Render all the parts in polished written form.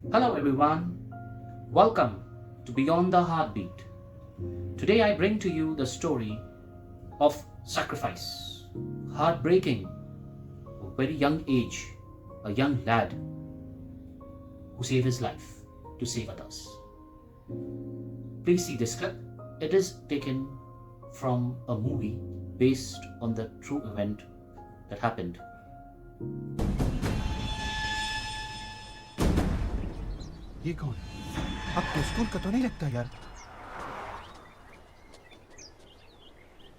Hello, everyone. Welcome to Beyond the Heartbeat. Today, I bring to you the story of sacrifice. Heartbreaking, a very young age, a young lad who saved his life to save others. Please see this clip. It is taken from a movie based on the true event that happened. ये कौन है? आपको school का तो नहीं लगता यार।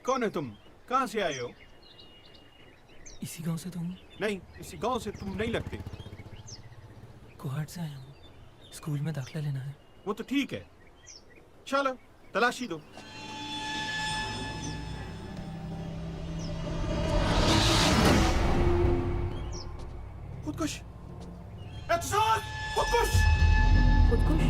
कौन है तुम? कहाँ से आए हो? इसी गांव से तो हूँ। नहीं, इसी गांव से तुम नहीं लगते। कोहाट से आया हूँ। स्कूल में दाखिला लेना है। वो तो ठीक है, चलो तलाशी दो। खुदकुश! Aitzaz! खुदकुश! खुदकुश?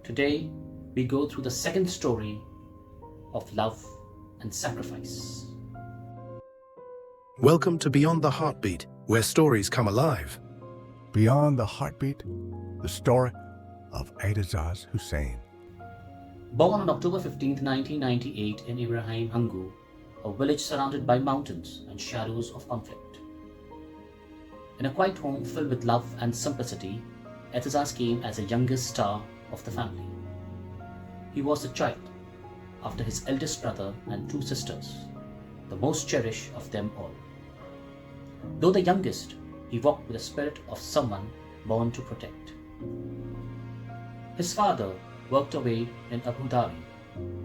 Today, we go through the second story of love and sacrifice. Welcome to Beyond the Heartbeat, where stories come alive. Beyond the Heartbeat, the story of Aitzaz Hasan. Born on October 15, 1998 in Ibrahim, Hangu, a village surrounded by mountains and shadows of conflict. In a quiet home filled with love and simplicity, Aitzaz came as the youngest star of the family. He was the child, after his eldest brother and two sisters, the most cherished of them all. Though the youngest, he walked with the spirit of someone born to protect. His father worked away in Abu Dhabi,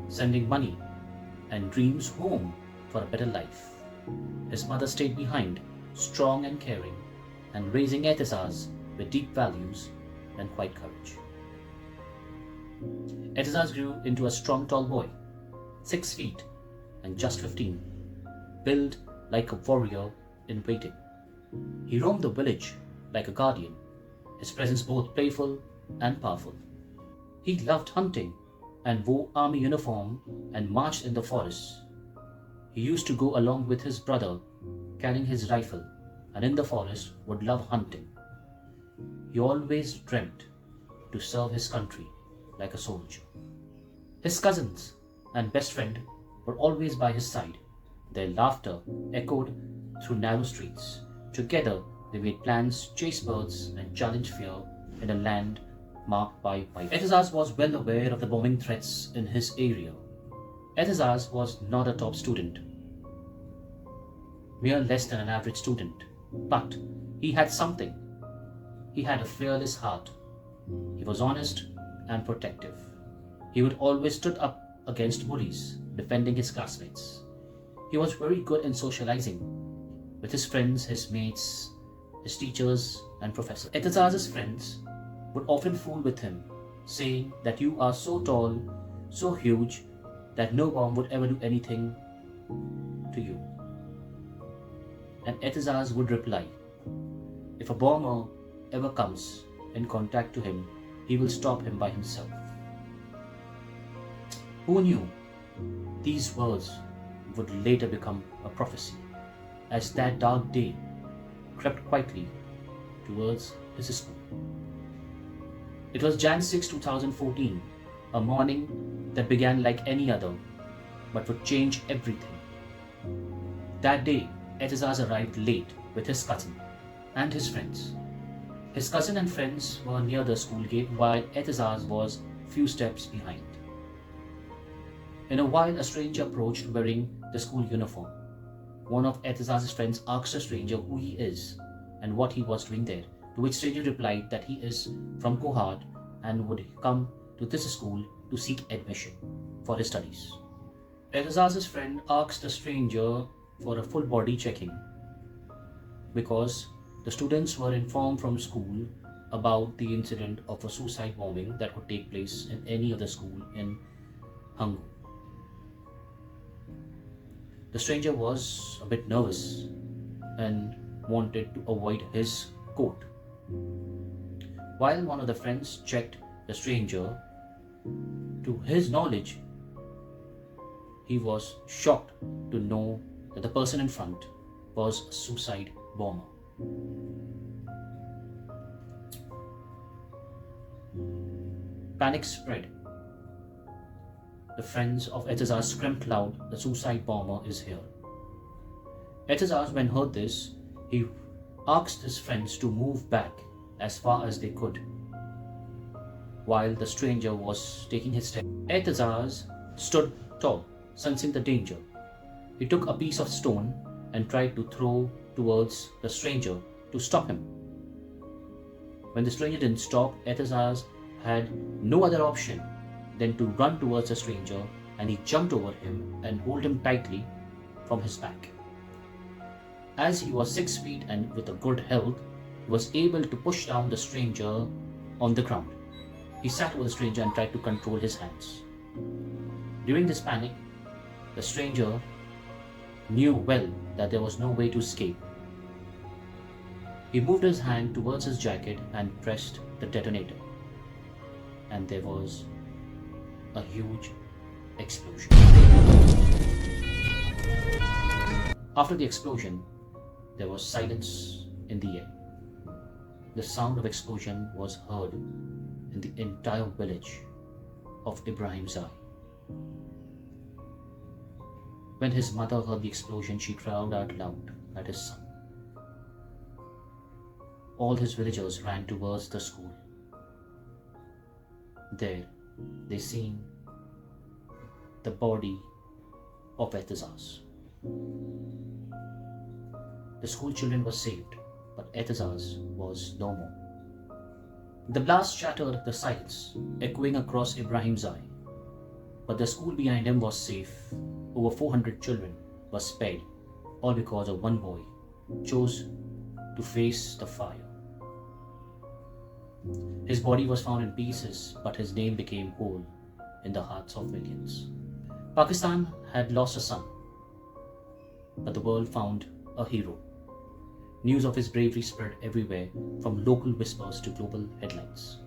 sending money and dreams home for a better life. His mother stayed behind, strong and caring, and raising Aitzaz with deep values and quiet courage. Aitzaz grew into a strong, tall boy, 6 feet and just 15, built like a warrior in waiting. He roamed the village like a guardian, his presence both playful and powerful. He loved hunting and wore army uniform and marched in the forests. He used to go along with his brother, carrying his rifle, and in the forest would love hunting. He always dreamt to serve his country like a soldier. His cousins and best friend were always by his side. Their laughter echoed through narrow streets. Together, they made plans, chased birds, and challenged fear in a land marked by violence. Aitzaz was well aware of the bombing threats in his area. Aitzaz was not a top student, mere less than an average student, but he had something. He had a fearless heart. He was honest and protective. He would always stood up against bullies, defending his classmates. He was very good in socializing with his friends, his mates, his teachers and professors. Aitzaz's friends would often fool with him, saying that you are so tall, so huge, that no bomb would ever do anything to you. And Aitzaz would reply, if a bomber ever comes in contact to him, he will stop him by himself. Who knew these words would later become a prophecy, as that dark day crept quietly towards his school. It was Jan 6, 2014, a morning that began like any other. but would change everything. That day, Aitzaz arrived late with his cousin and his friends. His cousin and friends were near the school gate while Aitzaz was few steps behind. In a while, a stranger approached wearing the school uniform. One of Aitzaz's friends asked the stranger who he is and what he was doing there, to which stranger replied that he is from Kohad and would come to this school to seek admission for his studies. Aitzaz's friend asked the stranger for a full body checking because the students were informed from school about the incident of a suicide bombing that would take place in any other school in Hangu. The stranger was a bit nervous and wanted to avoid his coat. While one of the friends checked the stranger, to his knowledge, he was shocked to know that the person in front was a suicide bomber. Panic spread. The friends of Aitzaz screamed loud, "The suicide bomber is here." Aitzaz, when heard this, he asked his friends to move back as far as they could while the stranger was taking his step. Aitzaz stood tall, sensing the danger. He took a piece of stone and tried to throw towards the stranger to stop him. When the stranger didn't stop, Aitzaz had no other option than to run towards the stranger, and he jumped over him and held him tightly from his back. As he was 6 feet and with a good health, he was able to push down the stranger on the ground. He sat over the stranger and tried to control his hands. During this panic, the stranger knew well that there was no way to escape. He moved his hand towards his jacket and pressed the detonator, and there was a huge explosion. After the explosion, there was silence in the air. The sound of explosion was heard in the entire village of Ibrahimzai. When his mother heard the explosion, she cried out loud at his son. All his villagers ran towards the school. There, they seen the body of Aitzaz. The school children were saved, but Aitzaz was no more. The blast shattered the silence, echoing across Ibrahimzai, but the school behind him was safe. Over 400 children were spared, all because of one boy who chose to face the fire. His body was found in pieces, but his name became whole in the hearts of millions. Pakistan had lost a son, but the world found a hero. News of his bravery spread everywhere, from local whispers to global headlines.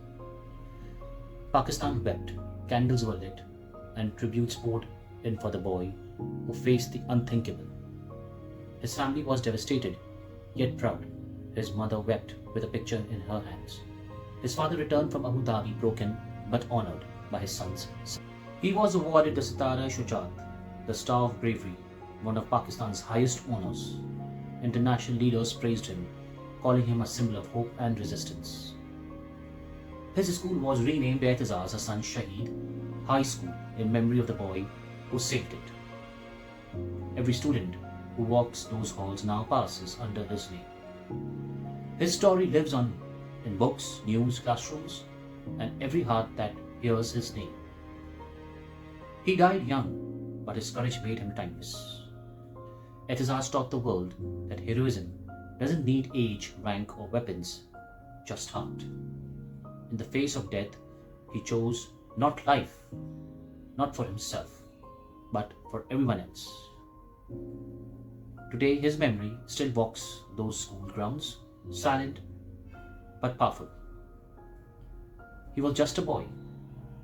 Pakistan wept, candles were lit, and tributes poured in for the boy who faced the unthinkable. His family was devastated, yet proud. His mother wept with a picture in her hands. His father returned from Abu Dhabi broken but honored by his son's son. He was awarded the Sitara Shujaat, the Star of Bravery, one of Pakistan's highest honors. International leaders praised him, calling him a symbol of hope and resistance. His school was renamed Aitzaz Hasan Shaheed High School in memory of the boy who saved it. Every student who walks those halls now passes under his name. His story lives on in books, news, classrooms, and every heart that hears his name. He died young, but his courage made him timeless. Aitzaz taught the world that heroism doesn't need age, rank, or weapons, just heart. In the face of death, he chose not life, not for himself, but for everyone else. Today, his memory still walks those school grounds, silent but powerful. He was just a boy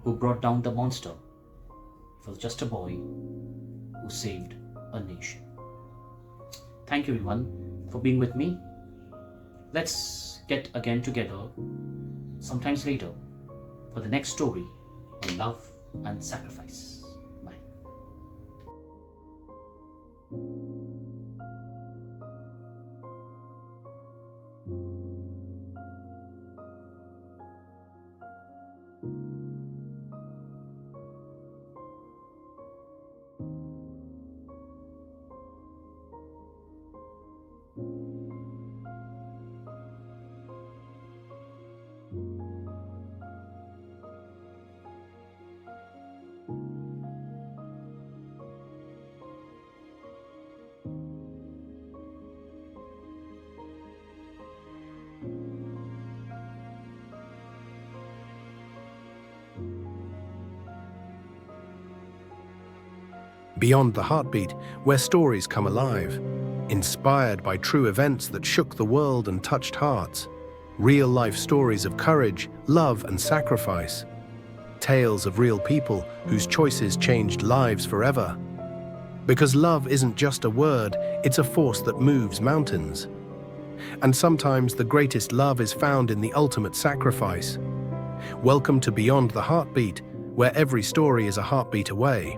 who brought down the monster. He was just a boy who saved a nation. Thank you everyone for being with me. Let's get again together sometimes later for the next story on love and sacrifice. Bye. Beyond the Heartbeat, where stories come alive. Inspired by true events that shook the world and touched hearts. Real-life stories of courage, love, and sacrifice. Tales of real people whose choices changed lives forever. Because love isn't just a word, it's a force that moves mountains. And sometimes the greatest love is found in the ultimate sacrifice. Welcome to Beyond the Heartbeat, where every story is a heartbeat away.